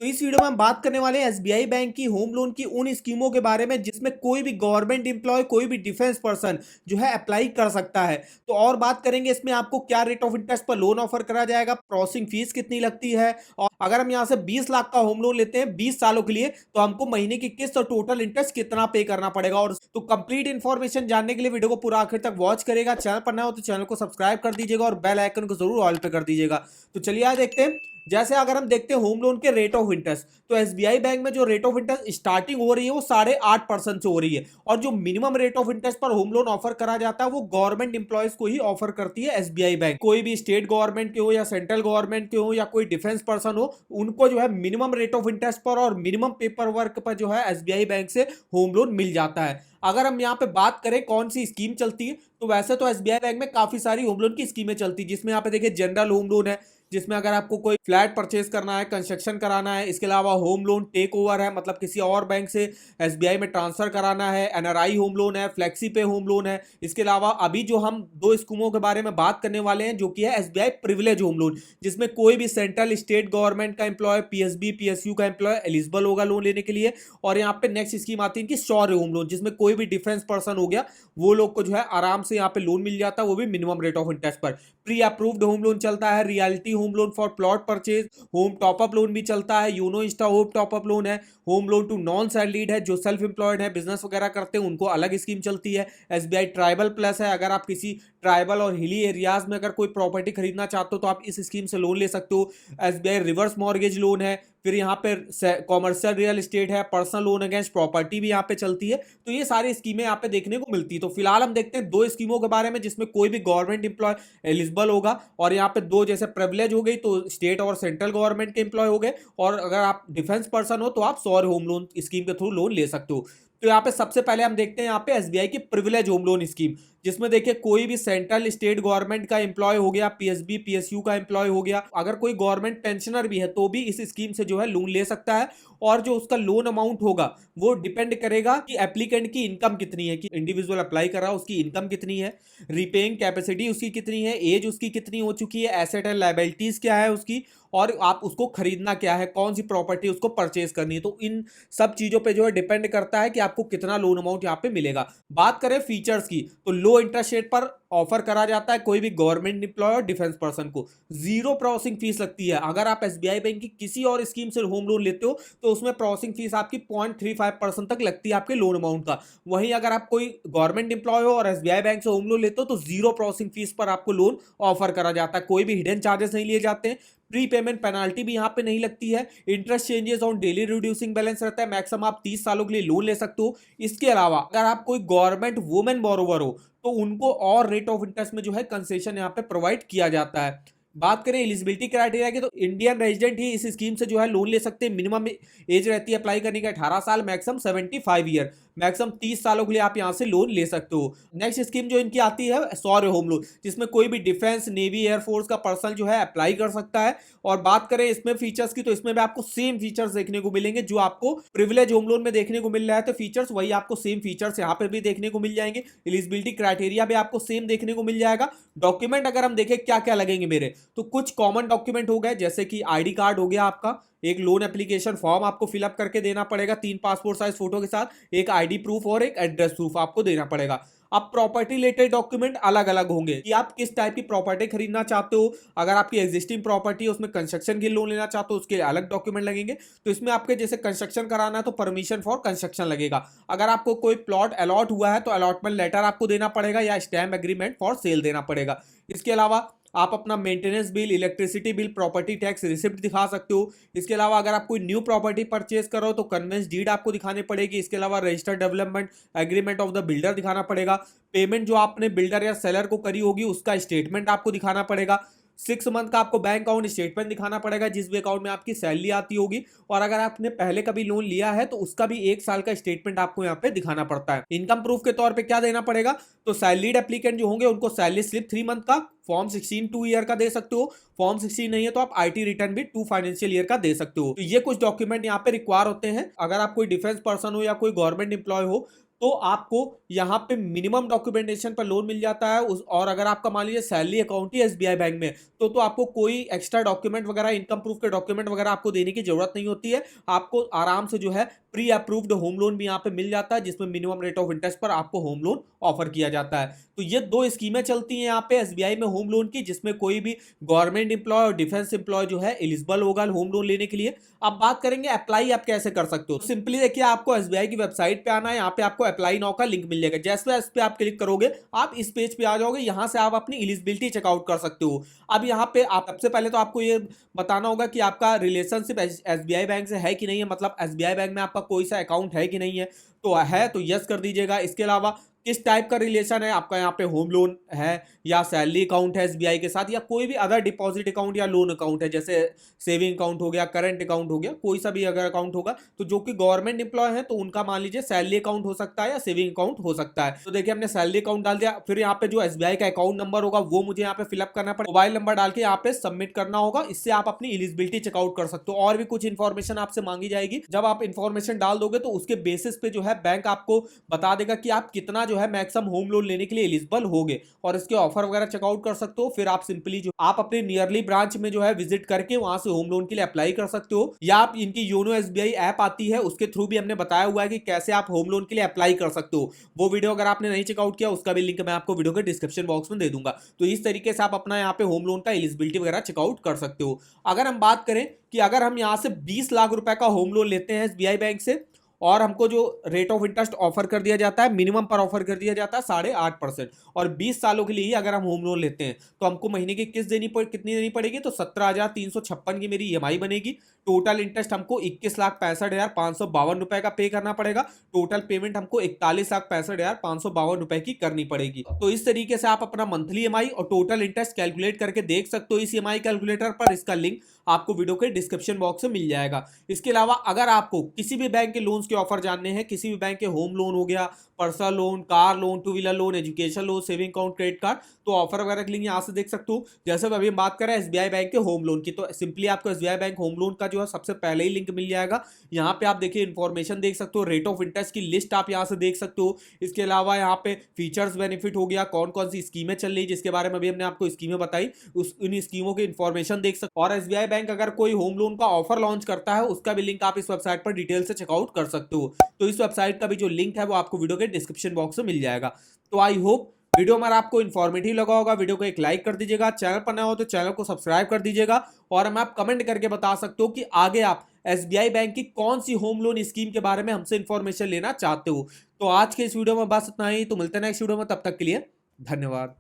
तो इस वीडियो में हम बात करने वाले हैं एसबीआई बैंक की होम लोन की उन स्कीमों के बारे में जिसमें कोई भी गवर्नमेंट एम्प्लॉय, कोई भी डिफेंस पर्सन जो है अप्लाई कर सकता है। तो और बात करेंगे इसमें आपको क्या रेट ऑफ इंटरेस्ट पर लोन ऑफर करा जाएगा, प्रोसेसिंग फीस कितनी लगती है, और अगर हम यहाँ से 20 लाख का होम लोन लेते हैं 20 सालों के लिए तो हमको महीने की किस्त और टोटल इंटरेस्ट कितना पे करना पड़ेगा। और तो कंप्लीट इन्फॉर्मेशन जानने के लिए वीडियो को पूरा आखिर तक वॉच करेगा। चैनल पर नया हो तो चैनल को सब्सक्राइब कर दीजिएगा और बेल आइकन को जरूर ऑल पे कर दीजिएगा। तो चलिए आज देखते हैं। जैसे अगर हम देखते हैं होम लोन के रेट ऑफ इंटरेस्ट, तो एसबीआई बैंक में जो रेट ऑफ इंटरेस्ट स्टार्टिंग हो रही है वो 8.5% से हो रही है, और जो मिनिमम रेट ऑफ इंटरेस्ट पर होम लोन ऑफर करा जाता है वो गवर्नमेंट इंप्लॉयज को ही ऑफर करती है एसबीआई बैंक। कोई भी स्टेट गवर्नमेंट के हो या सेंट्रल गवर्नमेंट के हो या कोई डिफेंस पर्सन हो, उनको जो है मिनिमम रेट ऑफ इंटरेस्ट पर और मिनिमम पेपर वर्क पर जो है एसबीआई बैंक से होम लोन मिल जाता है। अगर हम यहाँ पे बात करें कौन सी स्कीम चलती है, तो वैसे तो एसबीआई बैंक में काफी सारी होम लोन की स्कीमें चलती है, जिसमें यहाँ पे देखिए जनरल होम लोन है, जिसमें अगर आपको कोई फ्लैट परचेज करना है, कंस्ट्रक्शन कराना है। इसके अलावा होम लोन टेक ओवर है, मतलब किसी और बैंक से एसबीआई में ट्रांसफर कराना है। एनआरआई होम लोन है, फ्लेक्सी पे होम लोन है। इसके अलावा अभी जो हम दो स्कीमों के बारे में बात करने वाले हैं, जो कि है एसबीआई प्रिविलेज होम लोन, जिसमें कोई भी सेंट्रल स्टेट गवर्नमेंट का एम्प्लॉय, पीएसबी पीएसयू का एम्प्लॉय एलिजिबल होगा लोन लेने के लिए। और यहाँ पे नेक्स्ट स्कीम आती है कि शौर्य होम लोन, जिसमें कोई भी डिफेंस पर्सन हो गया, वो लोग को जो है आराम से यहाँ पे लोन मिल जाता है, वो भी मिनिमम रेट ऑफ इंटरेस्ट पर। प्री अप्रूव्ड होम लोन चलता है, reality home loan for plot purchase, home top up loan भी चलता है, YONO insta home top up loan है, home loan to non salaried है, जो सेल्फ एम्प्लॉयड है, बिजनेस वगैरह करते हैं, उनको अलग स्कीम चलती है। एसबीआई ट्राइबल प्लस है, अगर आप किसी ट्राइबल और हिली एरियाज में अगर कोई प्रॉपर्टी खरीदना चाहते हो तो आप इस स्कीम से लोन ले सकते हो। एसबीआई रिवर्स मॉर्गेज लोन है, फिर यहाँ पे कॉमर्शियल रियल एस्टेट है, पर्सनल लोन अगेंस्ट प्रॉपर्टी भी यहाँ पे चलती है। तो ये सारी स्कीमें यहाँ पे देखने को मिलती है। तो फिलहाल हम देखते हैं दो स्कीमों के बारे में, जिसमें कोई भी गवर्नमेंट एम्प्लॉय एलिजिबल होगा, और यहाँ पे दो जैसे प्रिविलेज हो गई तो स्टेट और सेंट्रल गवर्नमेंट के एम्प्लॉय हो गए, और अगर आप डिफेंस पर्सन हो तो आप सौर होम लोन स्कीम के थ्रू लोन ले सकते हो। तो यहाँ पे सबसे पहले हम देखते हैं यहाँ पे एसबीआई की प्रिविलेज होम लोन स्कीम, जिसमें देखिए कोई भी सेंट्रल स्टेट गवर्नमेंट का एम्प्लॉय हो गया, पीएसबी पीएसयू का एम्प्लॉय हो गया, अगर कोई गवर्नमेंट पेंशनर भी है तो भी इस स्कीम से जो है लोन ले सकता है। और जो उसका लोन अमाउंट होगा वो डिपेंड करेगा कि एप्लीकेंट की इनकम कितनी है, कि इंडिविजुअल अप्लाई कर रहा है उसकी इनकम कितनी है, रिपेइंग कैपेसिटी उसकी कितनी है, एज उसकी कितनी हो चुकी है, एसेट एंड लायबिलिटीज क्या है उसकी, और आप उसको खरीदना क्या है, कौन सी प्रॉपर्टी उसको परचेज करनी है। तो इन सब चीजों पे जो है डिपेंड करता है कि आपको कितना लोन अमाउंट यहाँ पे मिलेगा। बात करें फीचर्स की, तो लो इंटरेस्ट रेट पर ऑफर करा जाता है कोई भी गवर्नमेंट एम्प्लॉय और डिफेंस पर्सन को। जीरो प्रोसेसिंग फीस लगती है। अगर आप एसबीआई बैंक की किसी और स्कीम से होम लोन लेते हो तो उसमें प्रोसेसिंग फीस आपकी 0.35% तक लगती है आपके लोन अमाउंट का। वहीं अगर आप कोई गवर्नमेंट एम्प्लॉय हो और एसबीआई बैंक से होम लोन लेते हो तो जीरो प्रोसेसिंग फीस पर आपको लोन ऑफर करा जाता है। कोई भी हिडन चार्जेस नहीं लिए जाते हैं, प्री पेमेंट पेनाल्टी भी यहाँ पे नहीं लगती है, interest changes on daily reducing balance रहता है, मैक्सिमम आप 30 सालों के लिए लोन ले सकते हो। इसके अलावा अगर आप कोई गवर्नमेंट वुमेन बोरोवर हो तो उनको और रेट ऑफ इंटरेस्ट में जो है कंसेशन यहाँ पे प्रोवाइड किया जाता है। बात करें एलिजिबिलिटी क्राइटेरिया की, तो इंडियन रेजिडेंट ही इस स्कीम से जो है लोन ले सकते हैं। मिनिमम एज रहती है अप्लाई करने की 18 साल, मैक्सिमम 75 ईयर, मैक्सिमम 30 सालों के लिए आप यहां से लोन ले सकते हो। नेक्स्ट स्कीम जो इनकी आती है सौर्य होम लोन, जिसमें कोई भी डिफेंस, नेवी, एयरफोर्स का पर्सन जो है अप्लाई कर सकता है। और बात करें इसमें फीचर्स की, तो इसमें भी आपको सेम फीचर्स देखने को मिलेंगे जो आपको प्रिविलेज होम लोन में देखने को मिल रहा है। तो फीचर्स वही आपको सेम फीचर्स यहाँ पे भी देखने को मिल जाएंगे। एलिजिबिलिटी क्राइटेरिया भी आपको सेम देखने को मिल जाएगा। डॉक्यूमेंट अगर हम देखें क्या क्या लगेंगे मेरे, तो कुछ कॉमन डॉक्यूमेंट हो गए, जैसे कि आईडी कार्ड हो गया आपका, एक लोन एप्लीकेशन फॉर्म आपको फिलअप करके देना पड़ेगा 3 पासपोर्ट साइज फोटो के साथ, एक आईडी प्रूफ और एक एड्रेस प्रूफ आपको देना पड़ेगा। अब प्रॉपर्टी रिलेटेड डॉक्यूमेंट अलग अलग होंगे कि आप किस टाइप की प्रॉपर्टी खरीदना चाहते हो। अगर आपकी एग्जिस्टिंग प्रॉपर्टी है उसमें कंस्ट्रक्शन के लोन लेना चाहते हो उसके लिए अलग डॉक्यूमेंट लगेंगे। तो इसमें आपके जैसे कंस्ट्रक्शन कराना है तो परमिशन फॉर कंस्ट्रक्शन लगेगा। अगर आपको कोई प्लॉट अलॉट हुआ है तो अलॉटमेंट लेटर आपको देना पड़ेगा या स्टैम्प एग्रीमेंट फॉर सेल देना पड़ेगा। इसके अलावा आप अपना maintenance bill, electricity bill, property tax receipt दिखा सकते हो। इसके अलावा अगर आप कोई न्यू प्रॉपर्टी परचेज करो तो कन्वेंस डीड आपको दिखानी पड़ेगी। इसके अलावा registered development agreement of the builder दिखाना पड़ेगा। पेमेंट जो आपने बिल्डर या सेलर को करी होगी उसका स्टेटमेंट आपको दिखाना पड़ेगा। 6 मंथ का आपको बैंक अकाउंट स्टेटमेंट दिखाना पड़ेगा जिस भी अकाउंट में आपकी सैलरी आती होगी। और अगर आपने पहले कभी लोन लिया है तो उसका भी 1 साल का स्टेटमेंट आपको यहाँ पे दिखाना पड़ता है। इनकम प्रूफ के तौर पे क्या देना पड़ेगा, तो सैलरीड एप्लीकेंट जो होंगे उनको सैलरी स्लिप 3 मंथ का, फॉर्म 16 2 ईयर का दे सकते हो। फॉर्म 16 नहीं है तो आप आईटी रिटर्न भी 2 फाइनेंशियल ईयर का दे सकते हो। तो ये कुछ डॉक्यूमेंट यहाँ पे रिक्वायर होते हैं। अगर आप कोई डिफेंस पर्सन हो या कोई गवर्नमेंट एम्प्लॉय हो तो आपको यहाँ पे मिनिमम डॉक्यूमेंटेशन पर लोन मिल जाता है और अगर आपका मान लीजिए सैलरी अकाउंट ही एसबीआई बैंक में तो आपको कोई एक्स्ट्रा डॉक्यूमेंट वगैरह इनकम प्रूफ के डॉक्यूमेंट वगैरह आपको देने की जरूरत नहीं होती है। आपको आराम से जो है प्री अप्रूव्ड होम लोन भी यहाँ पे मिल जाता है, जिसमें मिनिमम रेट ऑफ इंटरेस्ट पर आपको होम लोन ऑफर किया जाता है। तो ये दो स्कीमें चलती हैं यहाँ पे एसबीआई में होम लोन की, जिसमें कोई भी गवर्नमेंट एम्प्लॉय और डिफेंस एम्प्लॉय जो है एलिजिबल होगा होम लोन लेने के लिए। अब बात करेंगे अप्लाई आप कैसे कर सकते हो। सिंपली देखिए, आपको एसबीआई की वेबसाइट पे आना है, यहाँ पे आपको अप्लाई नाउ का लिंक मिल जाएगा। जैसे इस पे आप क्लिक करोगे आप इस पेज पे आ जाओगे, यहाँ से आप अपनी एलिजिबिलिटी चेकआउट कर सकते हो। अब यहाँ पे आप सबसे पहले तो आपको ये बताना होगा कि आपका रिलेशनशिप एसबीआई बैंक से है कि नहीं है, मतलब एसबीआई बैंक में आपका कोई सा अकाउंट है कि नहीं है। तो है तो यस कर दीजिएगा। इसके अलावा किस टाइप का रिलेशन है आपका, यहाँ पे होम लोन है या सैलरी अकाउंट है एसबीआई के साथ, या कोई भी अदर डिपॉजिट अकाउंट या लोन अकाउंट है, जैसे सेविंग अकाउंट हो गया, करंट अकाउंट हो गया, कोई सा भी अगर अकाउंट होगा तो जो कि गवर्नमेंट एम्प्लॉय है तो उनका मान लीजिए सैलरी अकाउंट हो सकता है या सेविंग अकाउंट हो सकता है। तो देखिए हमने सैलरी अकाउंट डाल दिया, फिर यहाँ पे जो एसबीआई का अकाउंट नंबर होगा वो मुझे यहाँ पे फिलअप करना पड़ेगा, मोबाइल नंबर डाल के यहाँ पे सबमिट करना होगा। इससे आप अपनी एलिजिबिलिटी चेकआउट कर सकते हो। और भी कुछ इन्फॉर्मेशन आपसे मांगी जाएगी, जब आप इन्फॉर्मेशन डाल दोगे तो उसके बेसिस पे जो है बैंक आपको बता देगा कि आप कितना जो है मैक्सिमम होम लोन लेने के लिए एलिजिबल होगे, और इसके ऑफर वगैरह चेकआउट कर सकते हो। फिर आप सिंपली जो आप अपने नियरली ब्रांच में जो है विजिट करके वहां से होम लोन के लिए अप्लाई कर सकते हो, या आप इनकी योनो एसबीआई ऐप आती है उसके थ्रू भी हमने बताया हुआ है कि कैसे आप होम लोन के लिए अप्लाई कर सकते हो। वो वीडियो अगर आपने नहीं चेकआउट किया उसका भी लिंक मैं आपको वीडियो के डिस्क्रिप्शन बॉक्स में दे दूंगा। तो इस तरीके से आप अपना यहाँ पे होम लोन का एलिजिबिलिटी वगैरह चेकआउट कर सकते हो। अगर हम बात करें कि अगर हम यहाँ से 20 लाख रुपए का होम लोन लेते हैं एसबीआई बैंक से, और हमको जो रेट ऑफ इंटरेस्ट ऑफर कर दिया जाता है मिनिमम पर ऑफर कर दिया जाता है 8.5%, और 20 सालों के लिए ही अगर हम होम लोन लेते हैं तो हमको महीने की किस्त कितनी देनी पड़ेगी, तो 17,356 की मेरी ईएमआई बनेगी। टोटल इंटरेस्ट हमको 21,65,552 रुपए का पे करना पड़ेगा। टोटल पेमेंट हमको 41,65,552 रुपए की करनी पड़ेगी। तो इस तरीके से आप अपना मंथली ईएमआई और टोटल इंटरेस्ट कैलकुलेट करके देख सकते हो इस ईएमआई कैलकुलेटर पर। इसका लिंक आपको वीडियो के डिस्क्रिप्शन बॉक्स में मिल जाएगा। इसके अलावा अगर आपको किसी भी बैंक के लोन्स के ऑफर जानने हैं, किसी भी बैंक के होम लोन हो गया, personal loan, car loan, two wheeler loan, education loan, saving account, credit card, तो ऑफर वगैरह के लिंक यहाँ से देख सकते हो। जैसे अभी हम बात करें एसबीआई बैंक के होम लोन की, तो सिंपली आपको एसबीआई बैंक होम लोन का जो है सबसे पहले ही लिंक मिल जाएगा। यहाँ पे आप देखिए इन्फॉर्मेशन देख सकते हो, रेट ऑफ इंटरेस्ट की लिस्ट आप यहाँ से देख सकते हो। इसके अलावा यहाँ पे फीचर्स बेनिफिट हो गया, कौन कौन सी स्कीमें चल रही है जिसके बारे में अभी हमने आपको स्कीमें बताई, उन स्कीमों की इन्फॉर्मेशन देख सकते हो। और एसबीआई बैंक अगर कोई होम लोन का ऑफर लॉन्च करता है उसका भी लिंक आप इस वेबसाइट पर डिटेल से चेकआउट कर सकते हो। तो इस वेबसाइट का भी जो लिंक है वो आपको वीडियो के डिस्क्रिप्शन बॉक्स में मिल जाएगा। तो आई होप वीडियो हमारा आपको इन्फॉर्मेटिव लगा होगा। वीडियो को एक लाइक कर दीजिएगा, चैनल पर नया हो तो चैनल को सब्सक्राइब कर दीजिएगा, और हमें आप कमेंट करके बता सकते हो कि आगे आप एसबीआई बैंक की कौन सी होम लोन स्कीम के बारे में हमसे इंफॉर्मेशन लेना चाहते हो। तो आज के इस वीडियो में बस इतना ही, तो मिलते हैं नेक्स्ट वीडियो में, तब तक के लिए धन्यवाद।